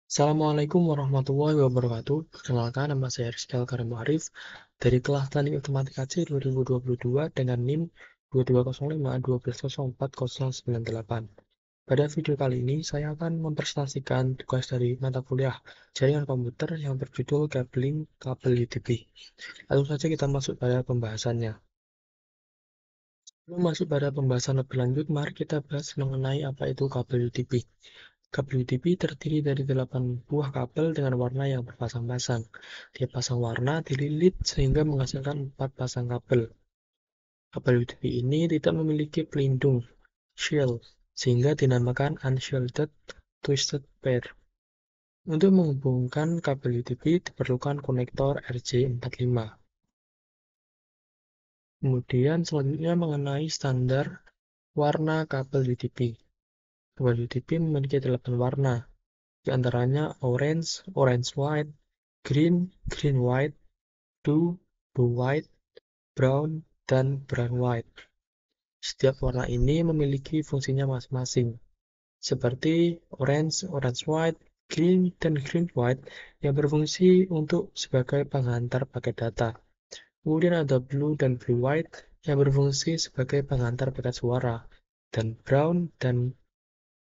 Assalamualaikum warahmatullahi wabarakatuh. Perkenalkan, nama saya Rizky Karim Arif dari kelas Teknik Informatika C 2022 dengan NIM 2205 1204098. Pada video kali ini, saya akan mempresentasikan tugas dari mata kuliah jaringan komputer yang berjudul Cabling Kabel UTP. Langsung saja kita masuk pada pembahasannya. Sebelum masuk pada pembahasan lebih lanjut, mari kita bahas mengenai apa itu kabel UTP. Kabel UTP terdiri dari 8 buah kabel dengan warna yang berpasang-pasang. Tiap pasang warna dililit sehingga menghasilkan 4 pasang kabel. Kabel UTP ini tidak memiliki pelindung (shield) sehingga dinamakan unshielded twisted pair. Untuk menghubungkan kabel UTP diperlukan konektor RJ45. Kemudian selanjutnya mengenai standar warna kabel UTP. Kabel UTP memiliki 8 warna, di antaranya orange, orange white, green, green white, blue, blue white, brown, dan brown white. Setiap warna ini memiliki fungsinya masing-masing, seperti orange, orange white, green, dan green white yang berfungsi untuk sebagai penghantar paket data. Kemudian ada blue dan blue white yang berfungsi sebagai penghantar paket suara, dan brown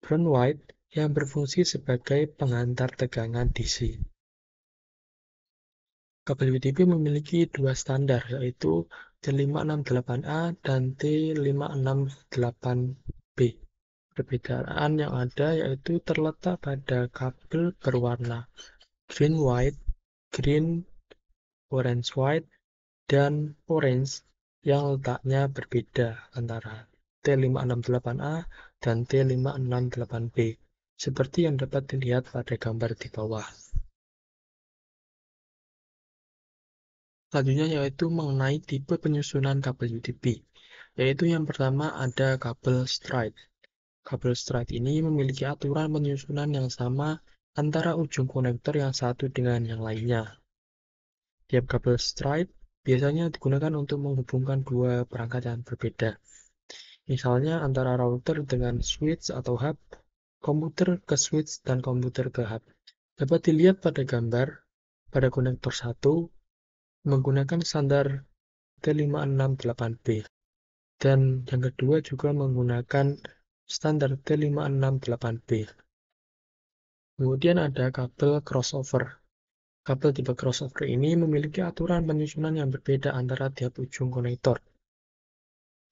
white yang berfungsi sebagai penghantar tegangan DC. Kabel UTP memiliki dua standar, yaitu T568A dan T568B. Perbedaan yang ada yaitu terletak pada kabel berwarna green white, green, orange white, dan orange yang letaknya berbeda antara T568A dan T568B, seperti yang dapat dilihat pada gambar di bawah. Selanjutnya yaitu mengenai tipe penyusunan kabel UTP, yaitu yang pertama ada kabel straight. Kabel straight ini memiliki aturan penyusunan yang sama antara ujung konektor yang satu dengan yang lainnya. Tiap kabel straight biasanya digunakan untuk menghubungkan dua perangkat yang berbeda. Misalnya antara router dengan switch atau hub, komputer ke switch, dan komputer ke hub. Dapat dilihat pada gambar, pada konektor 1 menggunakan standar T568B, dan yang kedua juga menggunakan standar T568B. Kemudian ada kabel crossover. Kabel tipe crossover ini memiliki aturan penyusunan yang berbeda antara tiap ujung konektor.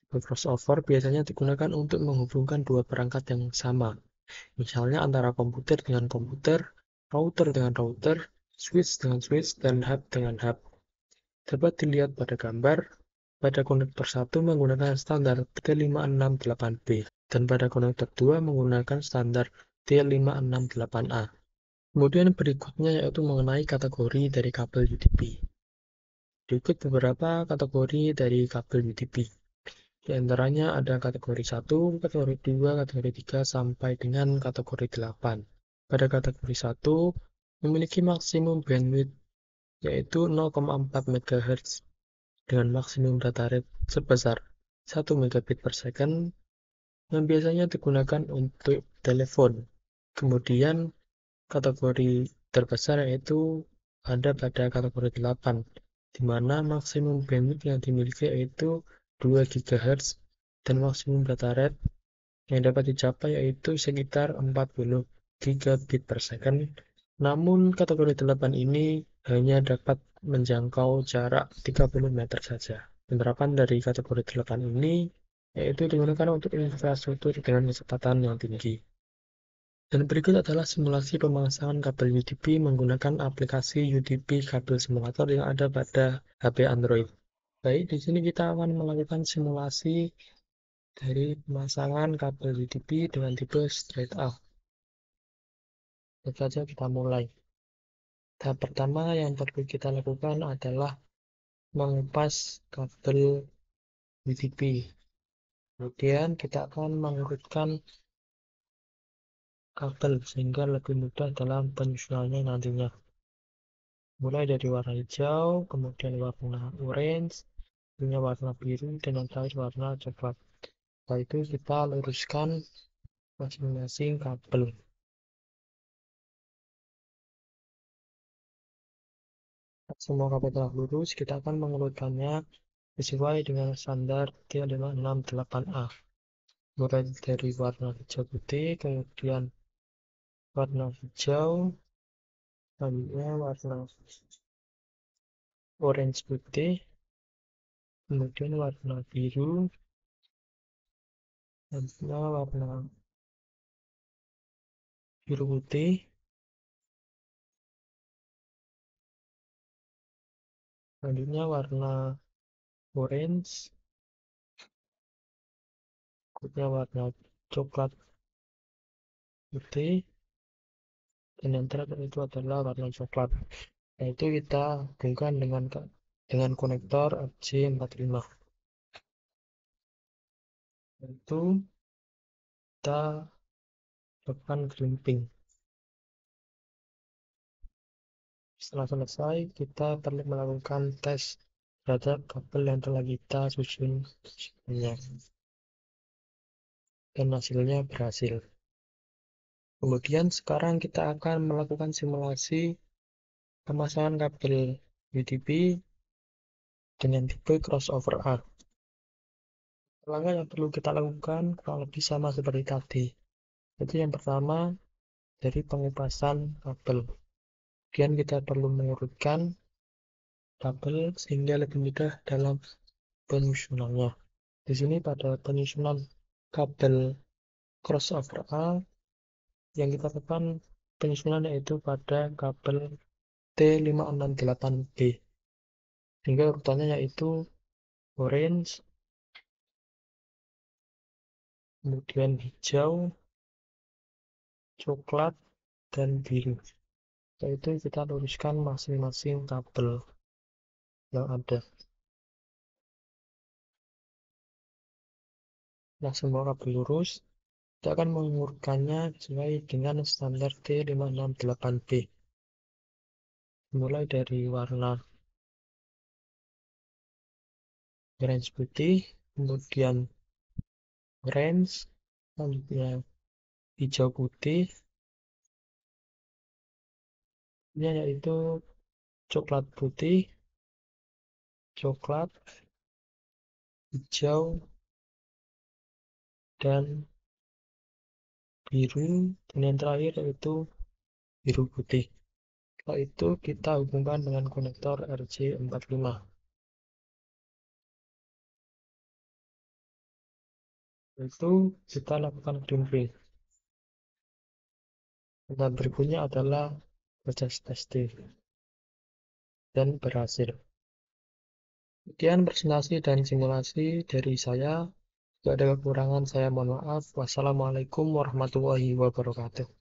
Kabel crossover biasanya digunakan untuk menghubungkan dua perangkat yang sama, misalnya antara komputer dengan komputer, router dengan router, switch dengan switch, dan hub dengan hub. Dapat dilihat pada gambar, pada konektor 1 menggunakan standar T568B, dan pada konektor 2 menggunakan standar T568A. Kemudian berikutnya yaitu mengenai kategori dari kabel UTP. Berikut beberapa kategori dari kabel UTP. Di antaranya ada kategori 1, kategori 2, kategori 3, sampai dengan kategori 8. Pada kategori 1, memiliki maksimum bandwidth yaitu 0,4 MHz dengan maksimum data rate sebesar 1 megabit per second yang biasanya digunakan untuk telepon. Kemudian kategori terbesar yaitu ada pada kategori 8, di mana maksimum bandwidth yang dimiliki yaitu 2 GHz dan maksimum data rate yang dapat dicapai yaitu sekitar 40 gigabit per second. Namun kategori 8 ini hanya dapat menjangkau jarak 30 meter saja. Penerapan dari kategori 8 ini yaitu digunakan untuk infrastruktur dengan kecepatan yang tinggi. Dan berikut adalah simulasi pemasangan kabel UTP menggunakan aplikasi UTP kabel simulator yang ada pada HP Android. Baik, di sini kita akan melakukan simulasi dari pemasangan kabel UTP dengan tipe straight up. Langsung saja kita mulai. Tahap pertama yang perlu kita lakukan adalah mengupas kabel UTP. Kemudian kita akan mengurutkan kabel sehingga lebih mudah dalam penyusunannya nantinya. Mulai dari warna hijau, kemudian warna orange, punya warna biru, dan yang terakhir warna coklat. Setelah itu kita luruskan masing-masing kabel. Semua kabel telah lurus, kita akan mengurutkannya sesuai dengan standar T568A. Mulai dari warna hijau putih, kemudian warna hijau, selanjutnya warna orange putih, kemudian warna biru, selanjutnya warna biru putih, selanjutnya warna orange, berikutnya warna coklat putih, dan yang terakhir itu adalah warna coklat. Nah, itu kita hubungkan dengan konektor RJ45. Itu kita lakukan crimping. Setelah selesai, kita perlu melakukan tes terhadap kabel yang telah kita susun sebelumnya. Dan hasilnya berhasil. Kemudian sekarang kita akan melakukan simulasi pemasangan kabel UDP dengan tipe crossover A. Langkah yang perlu kita lakukan kurang lebih sama seperti tadi. Jadi yang pertama dari pengupasan kabel. Kemudian kita perlu mengurutkan kabel sehingga lebih mudah dalam penyusunannya. Di sini pada penyusunan kabel crossover A yang kita lakukan penyusunan yaitu pada kabel T568B. Sehingga urutannya yaitu orange, kemudian hijau, coklat, dan biru. Setelah itu kita luruskan masing-masing kabel yang ada. Nah, semua kabel lurus, kita akan mengurutkannya sesuai dengan standar T568B. Mulai dari warna orange putih, kemudian orange, selanjutnya hijau putih, ini yaitu coklat putih, coklat, hijau, dan biru, dan yang terakhir yaitu biru putih. Setelah itu kita hubungkan dengan konektor RJ45. Itu kita lakukan crimping. Dan berikutnya adalah proses testing dan berhasil. Sekian presentasi dan simulasi dari saya. Jika ada kekurangan, saya mohon maaf. Wassalamualaikum warahmatullahi wabarakatuh.